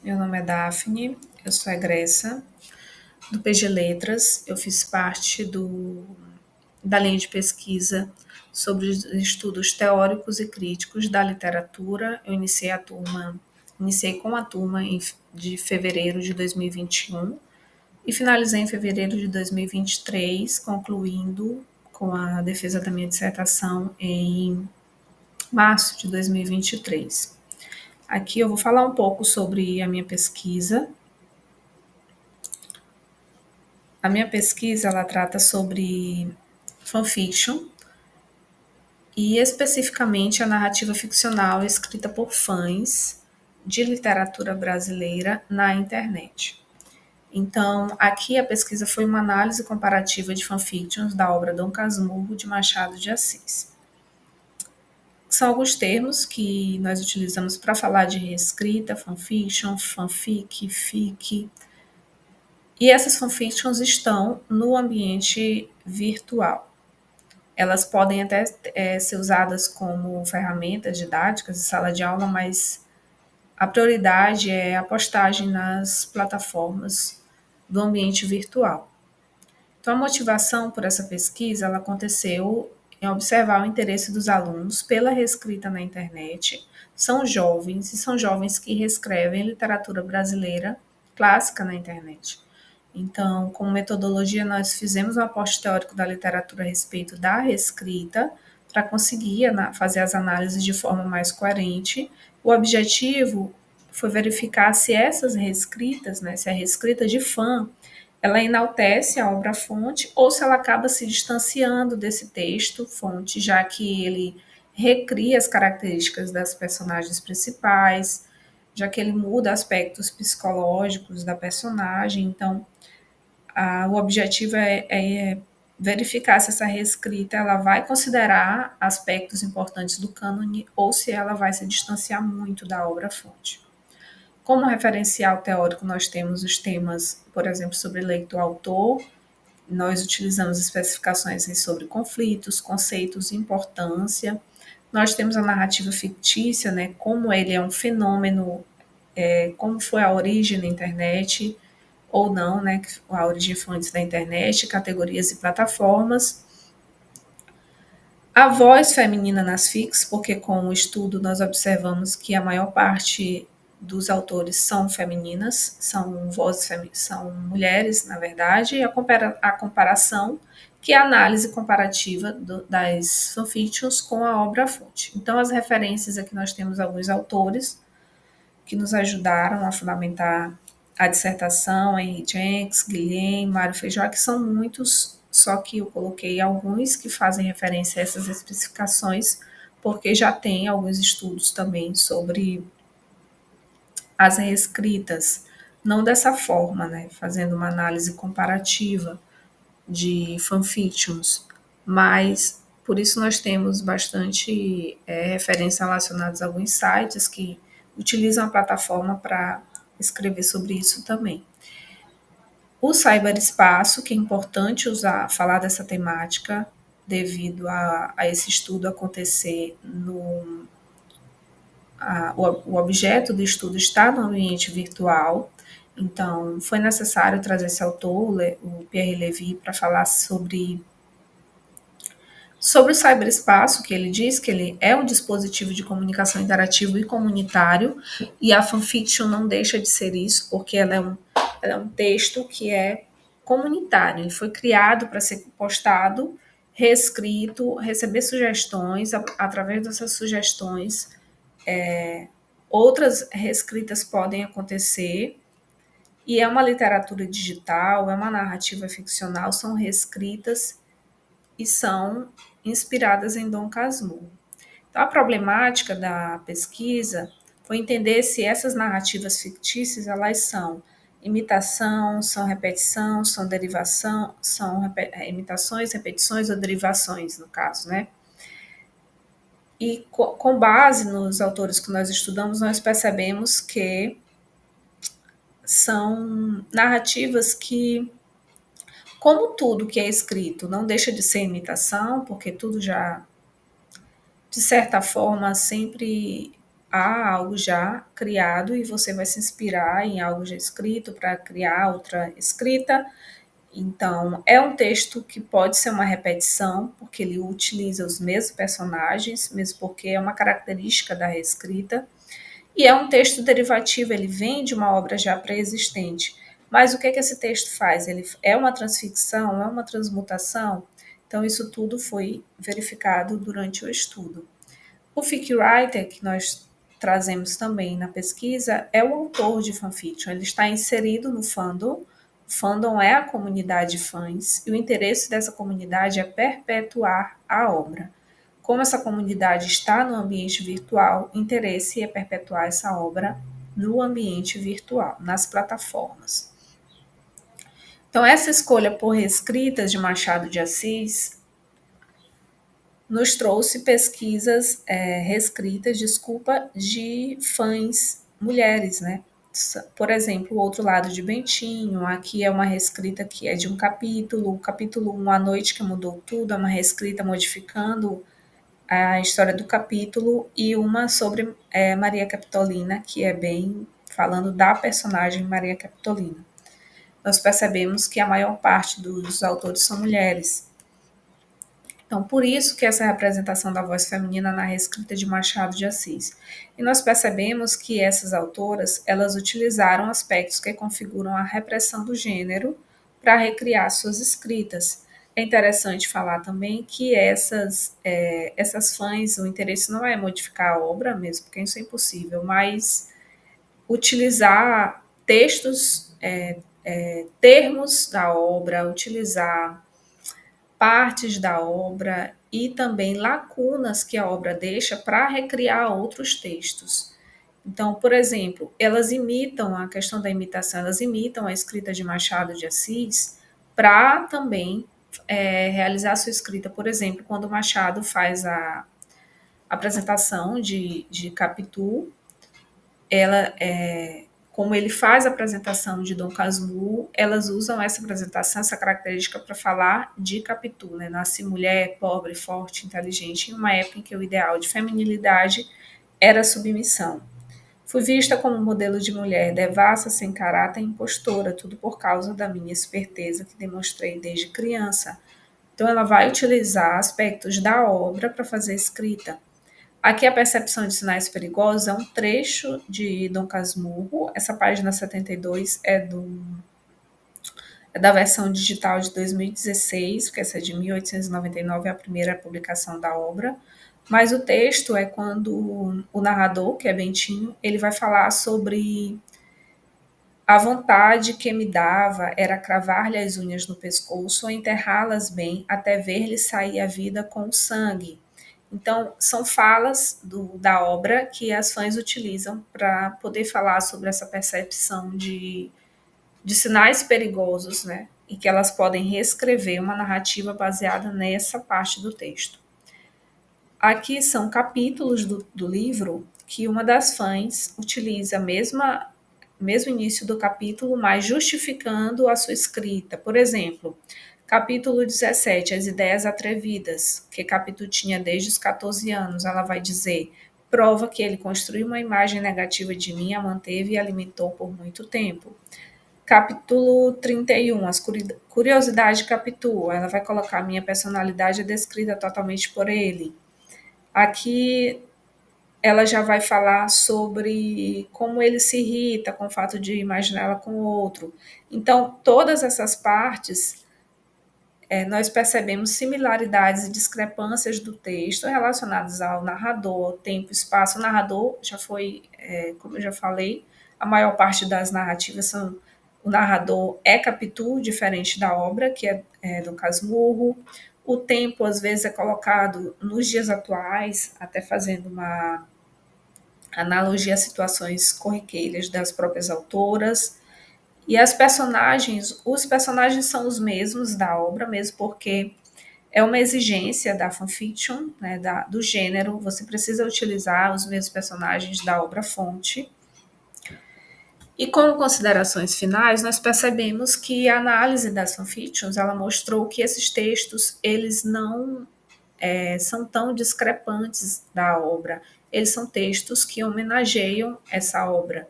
Meu nome é Daphne, eu sou egressa do PG Letras. Eu fiz parte da linha de pesquisa sobre os estudos teóricos e críticos da literatura. Eu iniciei com a turma de fevereiro de 2021 e finalizei em fevereiro de 2023, concluindo com a defesa da minha dissertação em março de 2023. Aqui eu vou falar um pouco sobre a minha pesquisa. A minha pesquisa ela trata sobre fanfiction e especificamente a narrativa ficcional escrita por fãs de literatura brasileira na internet. Então, aqui a pesquisa foi uma análise comparativa de fanfictions da obra Dom Casmurro de Machado de Assis. São alguns termos que nós utilizamos para falar de reescrita, fanfiction, fanfic, fic. E essas fanfictions estão no ambiente virtual. Elas podem até ser usadas como ferramentas didáticas em sala de aula, mas a prioridade é a postagem nas plataformas do ambiente virtual. Então, a motivação por essa pesquisa ela aconteceu em observar o interesse dos alunos pela reescrita na internet. São jovens que reescrevem literatura brasileira clássica na internet. Então, como metodologia, nós fizemos um aporte teórico da literatura a respeito da reescrita, para conseguir fazer as análises de forma mais coerente. O objetivo foi verificar se essas reescritas, se a reescrita de fã, ela enaltece a obra-fonte ou se ela acaba se distanciando desse texto-fonte, já que ele recria as características das personagens principais, já que ele muda aspectos psicológicos da personagem. Então, o objetivo é verificar se essa reescrita ela vai considerar aspectos importantes do cânone ou se ela vai se distanciar muito da obra-fonte. Como referencial teórico, nós temos os temas, por exemplo, sobre leitor-autor. Nós utilizamos especificações sobre conflitos, conceitos e importância. Nós temos a narrativa fictícia, como ele é um fenômeno, como foi a origem da internet, ou não, a origem foi antes da internet, categorias e plataformas. A voz feminina nas fics, porque com o estudo nós observamos que a maior parte dos autores são femininas, são são mulheres, na verdade, e a comparação, que é a análise comparativa das fanfictions com a obra-fonte. Então, as referências aqui nós temos alguns autores que nos ajudaram a fundamentar a dissertação, Henry Jenks, Guilhem, Mário Feijó, que são muitos, só que eu coloquei alguns que fazem referência a essas especificações, porque já tem alguns estudos também sobre as reescritas, não dessa forma, fazendo uma análise comparativa de fanfictions, mas por isso nós temos bastante referências relacionadas a alguns sites que utilizam a plataforma para escrever sobre isso também. O cyberespaço, que é importante falar dessa temática, devido a esse estudo acontecer o objeto do estudo está no ambiente virtual, então foi necessário trazer esse autor, o Pierre Levy, para falar sobre o cyberespaço, que ele diz que ele é um dispositivo de comunicação interativo e comunitário, e a fanfiction não deixa de ser isso, porque ela é um texto que é comunitário, ele foi criado para ser postado, reescrito, receber sugestões, através dessas sugestões, outras reescritas podem acontecer, e é uma literatura digital, é uma narrativa ficcional, são reescritas e são inspiradas em Dom Casmurro. Então, a problemática da pesquisa foi entender se essas narrativas fictícias elas são imitação, são repetição, são derivação, são imitações, repetições ou derivações, no caso, E com base nos autores que nós estudamos, nós percebemos que são narrativas que, como tudo que é escrito, não deixa de ser imitação, porque tudo já, de certa forma, sempre há algo já criado e você vai se inspirar em algo já escrito para criar outra escrita. Então, é um texto que pode ser uma repetição, porque ele utiliza os mesmos personagens, mesmo porque é uma característica da reescrita. E é um texto derivativo, ele vem de uma obra já pré-existente. Mas o que é que esse texto faz? Ele é uma transficção, é uma transmutação? Então, isso tudo foi verificado durante o estudo. O fic writer, que nós trazemos também na pesquisa, é o autor de fanfiction. Ele está inserido no fandom. O fandom é a comunidade de fãs e o interesse dessa comunidade é perpetuar a obra. Como essa comunidade está no ambiente virtual, o interesse é perpetuar essa obra no ambiente virtual, nas plataformas. Então, essa escolha por reescritas de Machado de Assis nos trouxe pesquisas reescritas, de fãs mulheres, né? Por exemplo, o Outro Lado de Bentinho, aqui é uma reescrita que é de um capítulo, o capítulo 1, A Noite que Mudou Tudo, é uma reescrita modificando a história do capítulo, e uma sobre Maria Capitolina, que é bem falando da personagem Maria Capitolina. Nós percebemos que a maior parte dos autores são mulheres. Então, por isso que essa representação da voz feminina na reescrita de Machado de Assis. E nós percebemos que essas autoras, elas utilizaram aspectos que configuram a repressão do gênero para recriar suas escritas. É interessante falar também que essas fãs, o interesse não é modificar a obra mesmo, porque isso é impossível, mas utilizar textos, termos da obra, utilizar partes da obra e também lacunas que a obra deixa para recriar outros textos. Então, por exemplo, elas imitam a questão da imitação, elas imitam a escrita de Machado de Assis para também realizar a sua escrita. Por exemplo, quando Machado faz a apresentação de Capitu, ela como ele faz a apresentação de Dom Casmurro, elas usam essa apresentação, essa característica para falar de Capitu, né? Nasce mulher, pobre, forte, inteligente, em uma época em que o ideal de feminilidade era a submissão. Fui vista como modelo de mulher devassa, sem caráter e impostora, tudo por causa da minha esperteza que demonstrei desde criança. Então, ela vai utilizar aspectos da obra para fazer escrita. Aqui a percepção de sinais perigosos é um trecho de Dom Casmurro. Essa página 72 é da versão digital de 2016, porque essa é de 1899, é a primeira publicação da obra. Mas o texto é quando o narrador, que é Bentinho, ele vai falar sobre a vontade que me dava era cravar-lhe as unhas no pescoço ou enterrá-las bem até ver-lhe sair a vida com o sangue. Então, são falas da obra que as fãs utilizam para poder falar sobre essa percepção de sinais perigosos, né? E que elas podem reescrever uma narrativa baseada nessa parte do texto. Aqui são capítulos do livro que uma das fãs utiliza mesmo início do capítulo, mas justificando a sua escrita. Por exemplo, capítulo 17, As Ideias Atrevidas, que Capitu tinha desde os 14 anos, ela vai dizer: prova que ele construiu uma imagem negativa de mim, a manteve e alimentou por muito tempo. Capítulo 31, As Curiosidades de Capitu, ela vai colocar: minha personalidade é descrita totalmente por ele. Aqui ela já vai falar sobre como ele se irrita com o fato de imaginar ela com o outro. Então, todas essas partes, nós percebemos similaridades e discrepâncias do texto relacionadas ao narrador, tempo, espaço. O narrador já foi, como eu já falei, a maior parte das narrativas são. O narrador é Capitu, diferente da obra, que é do Casmurro. O tempo, às vezes, é colocado nos dias atuais, até fazendo uma analogia a situações corriqueiras das próprias autoras. E os personagens são os mesmos da obra, mesmo porque é uma exigência da fanfiction, né, do gênero, você precisa utilizar os mesmos personagens da obra-fonte. E como considerações finais, nós percebemos que a análise das fanfictions, ela mostrou que esses textos, eles não são tão discrepantes da obra. eles são textos que homenageiam essa obra,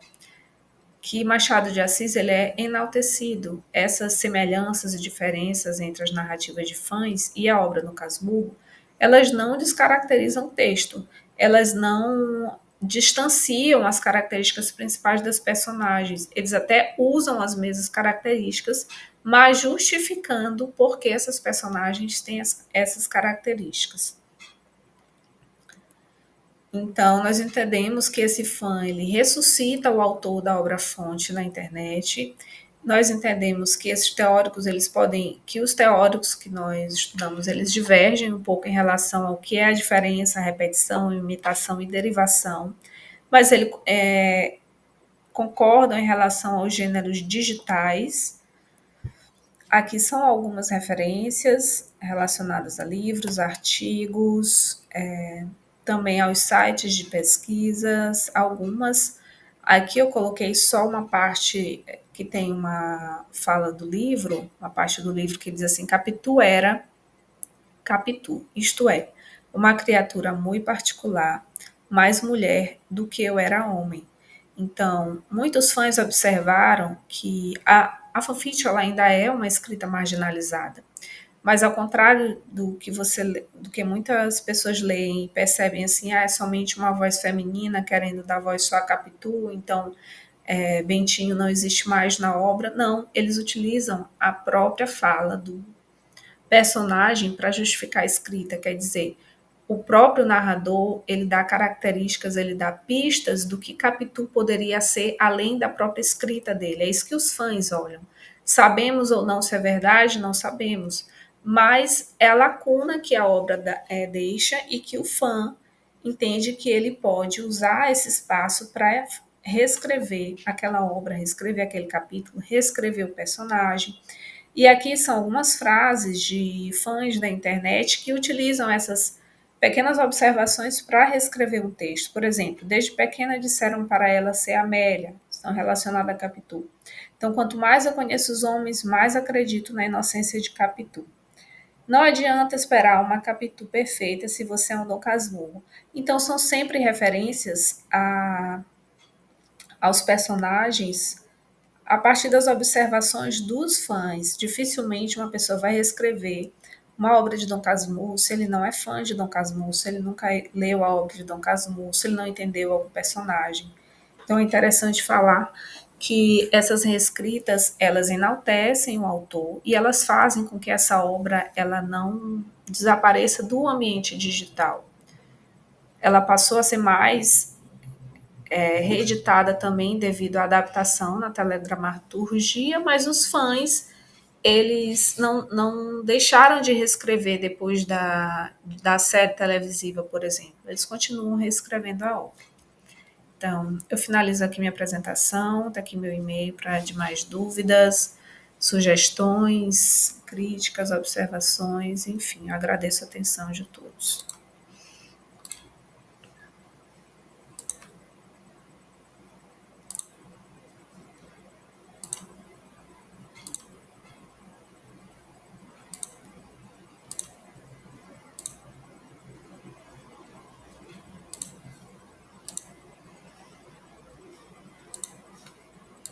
que Machado de Assis ele é enaltecido. Essas semelhanças e diferenças entre as narrativas de Fãs e a obra no Casmurro, elas não descaracterizam o texto, elas não distanciam as características principais das personagens. Eles até usam as mesmas características, mas justificando por que essas personagens têm essas características. Então, nós entendemos que esse fã ele ressuscita o autor da obra-fonte na internet. Nós entendemos que esses teóricos, que os teóricos que nós estudamos, eles divergem um pouco em relação ao que é a diferença, repetição, imitação e derivação, mas eles concordam em relação aos gêneros digitais. Aqui são algumas referências relacionadas a livros, artigos, também aos sites de pesquisas, algumas. Aqui eu coloquei só uma parte que tem uma fala do livro, uma parte do livro que diz assim: Capitu era Capitu, isto é, uma criatura muito particular, mais mulher do que eu era homem. Então, muitos fãs observaram que a fanfiction ela ainda é uma escrita marginalizada. Mas ao contrário do que muitas pessoas leem e percebem assim, é somente uma voz feminina querendo dar voz só a Capitu, então Bentinho não existe mais na obra. Não, eles utilizam a própria fala do personagem para justificar a escrita, quer dizer, o próprio narrador, ele dá características, ele dá pistas do que Capitu poderia ser além da própria escrita dele. É isso que os fãs olham. Sabemos ou não se é verdade? Não sabemos. Mas é a lacuna que a obra deixa e que o fã entende que ele pode usar esse espaço para reescrever aquela obra, reescrever aquele capítulo, reescrever o personagem. E aqui são algumas frases de fãs da internet que utilizam essas pequenas observações para reescrever um texto. Por exemplo, desde pequena disseram para ela ser Amélia, estão relacionadas a Capitu. Então, quanto mais eu conheço os homens, mais acredito na inocência de Capitu. Não adianta esperar uma Capitu perfeita se você é um Dom Casmurro. Então, são sempre referências aos personagens a partir das observações dos fãs. Dificilmente uma pessoa vai reescrever uma obra de Dom Casmurro se ele não é fã de Dom Casmurro, se ele nunca leu a obra de Dom Casmurro, se ele não entendeu algum personagem. Então é interessante falar que essas reescritas, elas enaltecem o autor e elas fazem com que essa obra ela não desapareça do ambiente digital. Ela passou a ser mais reeditada também devido à adaptação na teledramaturgia, mas os fãs eles não deixaram de reescrever depois da série televisiva, por exemplo. Eles continuam reescrevendo a obra. Então, eu finalizo aqui minha apresentação, está aqui meu e-mail para demais dúvidas, sugestões, críticas, observações, enfim, eu agradeço a atenção de todos.